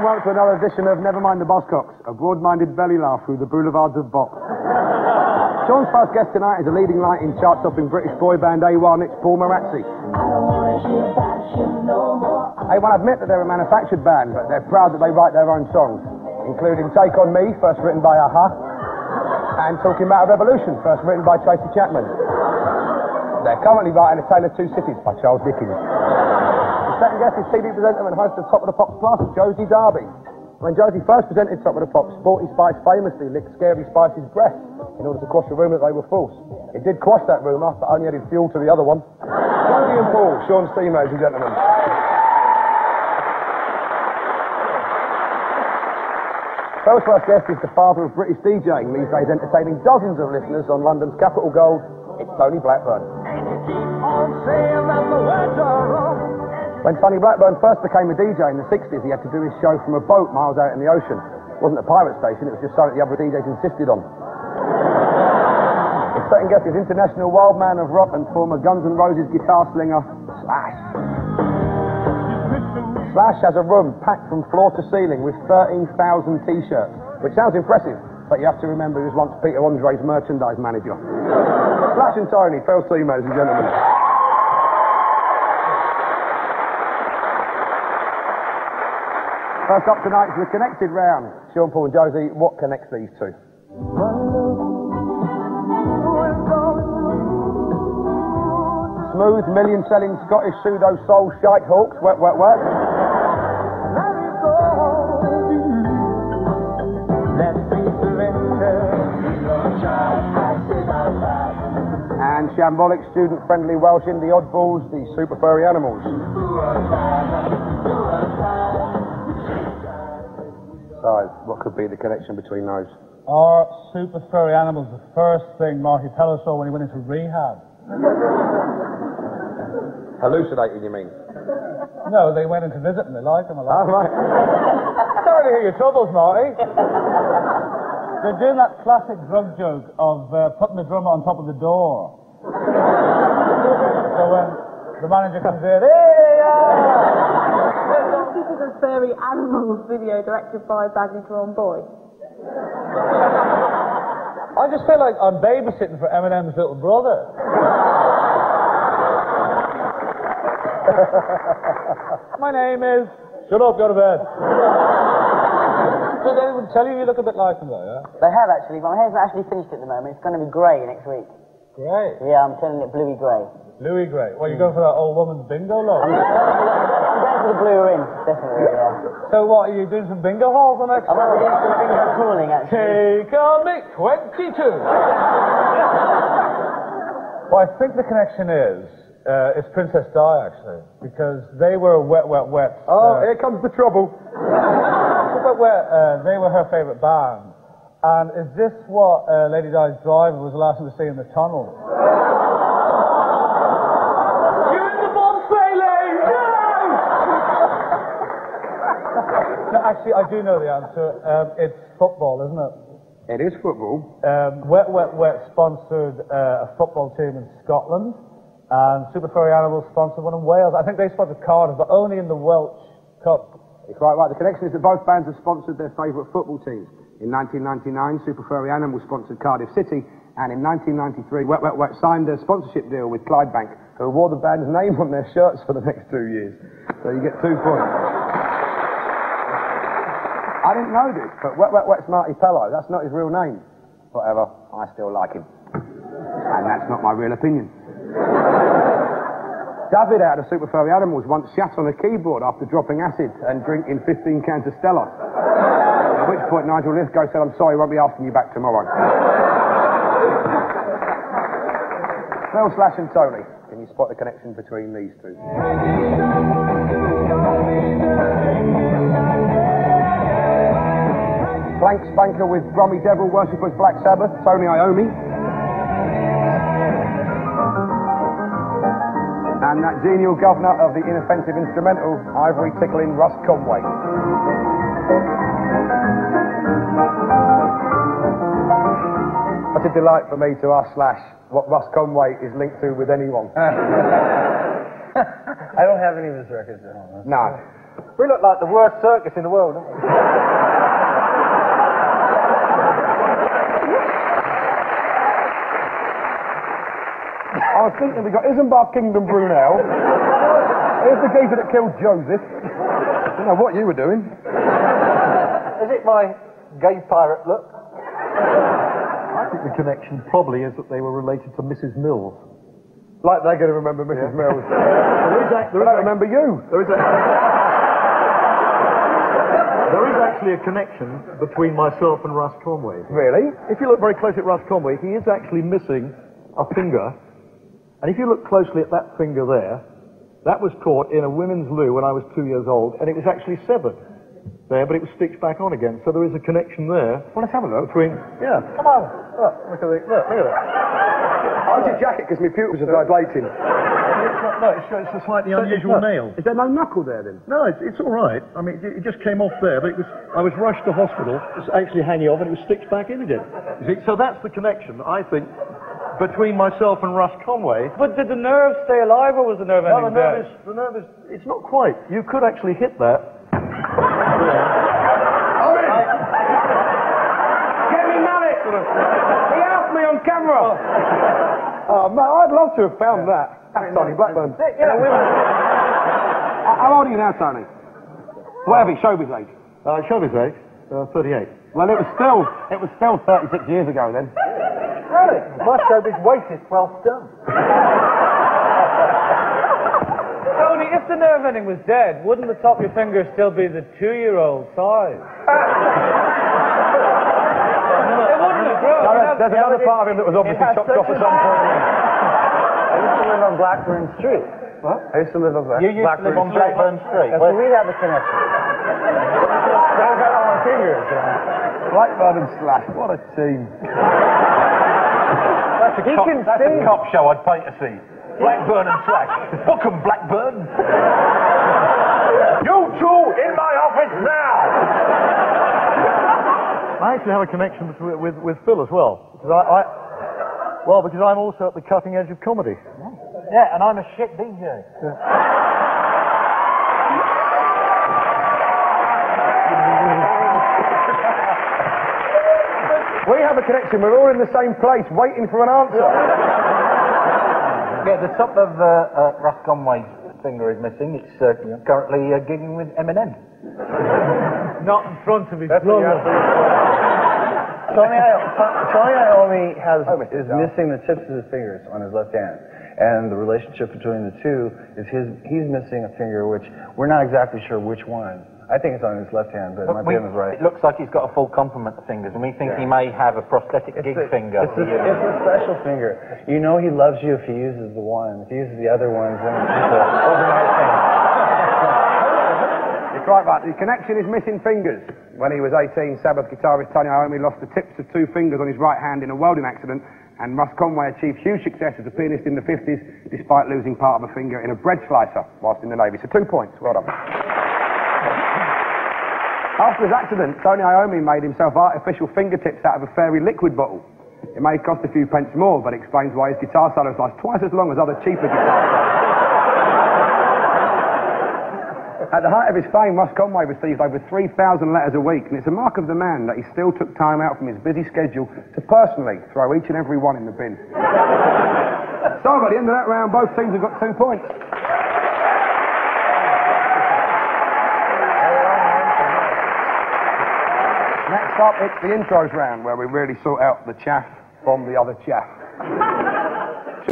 welcome to another edition of Never Mind the Buzzcocks, a broad-minded belly laugh through the boulevards of bop. Sean's first guest tonight is a leading light in chart-topping British boy band A1, it's Paul Marazzi. A1 admit that they're a manufactured band, but they're proud that they write their own songs, including Take On Me, first written by Aha, and Talking About a Revolution, first written by Tracy Chapman. They're currently writing A Tale of Two Cities by Charles Dickens. The second guest is TV presenter and host of Top of the Pops Plus, Josie Darby. When Josie first presented Top of the Pops, Sporty Spice famously licked Scary Spice's breasts in order to quash a rumour that they were false. It did quash that rumour, but only added fuel to the other one. Josie and Paul, Sean's team, ladies and gentlemen. Phil's first guest is the father of British DJing, these days entertaining dozens of listeners on London's Capital Gold. It's Tony Blackburn. When Tony Blackburn first became a DJ in the 60s, he had to do his show from a boat miles out in the ocean. It wasn't a pirate station, it was just something the other DJs insisted on. His second guest is international wild man of rock and former Guns N' Roses guitar slinger, Slash. Slash has a room packed from floor to ceiling with 13,000 t-shirts, which sounds impressive, but you have to remember he was once Peter Andre's merchandise manager. Slash and Tony, Phil's team, ladies and gentlemen. First up tonight is the connected round. Sean, Paul and Josie, what connects these two? Smooth, million-selling Scottish pseudo-soul shite hawks, wet, wet, wet. And shambolic, student-friendly Welsh indie oddballs, the Super Furry Animals. What could be the connection between those? Our Super Furry Animals, the first thing Marty Pellow saw when he went into rehab. Hallucinating, you mean? No, they went in to visit him. They liked him a lot. Oh, right. Sorry to hear your troubles, Marty. They're doing that classic drug joke of putting the drummer on top of the door. So when the manager comes in, This is a furry animals video directed by Badly Drawn Boy. I just feel like I'm babysitting for Eminem's little brother. My name is... Shut up, go to bed. Did anyone tell you look a bit like him, though, yeah? They have, actually. My hair's not actually finished at the moment. It's going to be grey next week. Grey? Yeah, I'm turning it bluey grey. Bluey grey. Well, you're going for that old woman's bingo look? I'm going for the blue ring, definitely, yeah. So what, are you doing some bingo halls on next I'm going to do some bingo cooling, actually. Take on me, 22! Well, I think the connection is, it's Princess Di, actually, because they were wet, wet, wet. Oh, here comes the trouble. Wet, wet, they were her favourite band. And is this what Lady Di's driver was the last one to see in the tunnel? No, actually, I do know the answer. It's football, isn't it? It is football. Wet, Wet, Wet sponsored a football team in Scotland, and Super Furry Animals sponsored one in Wales. I think they sponsored Cardiff, but only in the Welsh Cup. You're quite right. The connection is that both bands have sponsored their favourite football teams. In 1999, Super Furry Animals sponsored Cardiff City, and in 1993, Wet, Wet, Wet signed a sponsorship deal with Clydebank, who wore the band's name on their shirts for the next 2 years. So you get 2 points. I didn't know this, but Wet, Wet, Wet's Marty Pellow. That's not his real name. Whatever, I still like him. And that's not my real opinion. David out of Super Furry Animals once shat on a keyboard after dropping acid and drinking 15 cans of Stella. At which point Nigel Lithgow said, I'm sorry, won't be asking you back tomorrow. Phil, Slash and Tony, can you spot the connection between these two? Plank spanker with Brummy Devil worshippers Black Sabbath, Tony Iommi. And that genial governor of the inoffensive instrumental, ivory tickling Russ Conway. What a delight for me to ask Slash what Russ Conway is linked to with anyone. I don't have any of his records at home. No. We look like the worst circus in the world, don't we? I was thinking we got Isambard Kingdom Brunel. Here's the geezer that killed Joseph. I don't know what you were doing. Is it my gay pirate look? I think the connection probably is that they were related to Mrs. Mills. Like they're going to remember Mrs. Mills. They don't remember you. There is actually a connection between myself and Russ Conway. Really? If you look very closely at Russ Conway, he is actually missing a finger. And if you look closely at that finger there, that was caught in a women's loo when I was 2 years old, and it was actually severed there, but it was stitched back on again. So there is a connection there. Well, let's have a look. Yeah. Come on. Look at it. Look at it. Hold your jacket because my pupils are dilating. No, it's a slightly unusual nail. Is there no knuckle there then? No, it's all right. I mean, it just came off there, but I was rushed to hospital. It's actually hanging off, and it was stitched back in again. You see? So that's the connection, I think, between myself and Russ Conway. But did the nerve stay alive, or was the nerve ending dead? The nerve is, it's not quite. You could actually hit that. Get me mallet! He asked me on camera! Oh, man, I'd love to have found that. That's Tony Blackburn. How old are you now, Tony? Whatever, showbiz age. Showbiz age, 38. Well, it was still 36 years ago then. Really? My showbiz weight is 12 stone. Tony, if the nerve ending was dead, wouldn't the top of your finger still be the 2-year-old size? It wouldn't have grown. No, there's another part of him that was obviously chopped off at some point. I used to live on Blackburn Street. What? I used to live on You used to live on Blackburn Street. So we have a connection. Don't get on my fingers. Blackburn and Slash, what a team. That's a cop show I'd pay to see. Blackburn and Slash. Welcome, Blackburn. You two in my office now! I actually have a connection with Phil as well. Because I'm also at the cutting edge of comedy. Yeah, and I'm a shit DJ. We have a connection. We're all in the same place, waiting for an answer. Yeah, the top of Russ Conway's finger is missing. It's currently gigging with Eminem. Not in front of his brother. Tony Iommi is missing the tips of his fingers on his left hand. And the relationship between the two is he's missing a finger, which we're not exactly sure which one. I think it's on his left hand, but it might be on his right. It looks like he's got a full complement of fingers, and we think he may have a prosthetic gig finger. It's a special finger. You know he loves you if he uses the one. If he uses the other ones, then it's just an overnight thing. It's right, but the connection is missing fingers. When he was 18, Sabbath guitarist Tony Iommi lost the tips of 2 fingers on his right hand in a welding accident, and Russ Conway achieved huge success as a pianist in the 50s, despite losing part of a finger in a bread slicer whilst in the Navy. So 2 points. Well done. After his accident, Tony Iommi made himself artificial fingertips out of a fairy liquid bottle. It may cost a few pence more, but explains why his guitar solos last twice as long as other cheaper guitar solos. At the height of his fame, Russ Conway received over 3,000 letters a week, and it's a mark of the man that he still took time out from his busy schedule to personally throw each and every one in the bin. So, by the end of that round, both teams have got 2 points. Next up, it's the intros round, where we really sort out the chaff from the other chaff.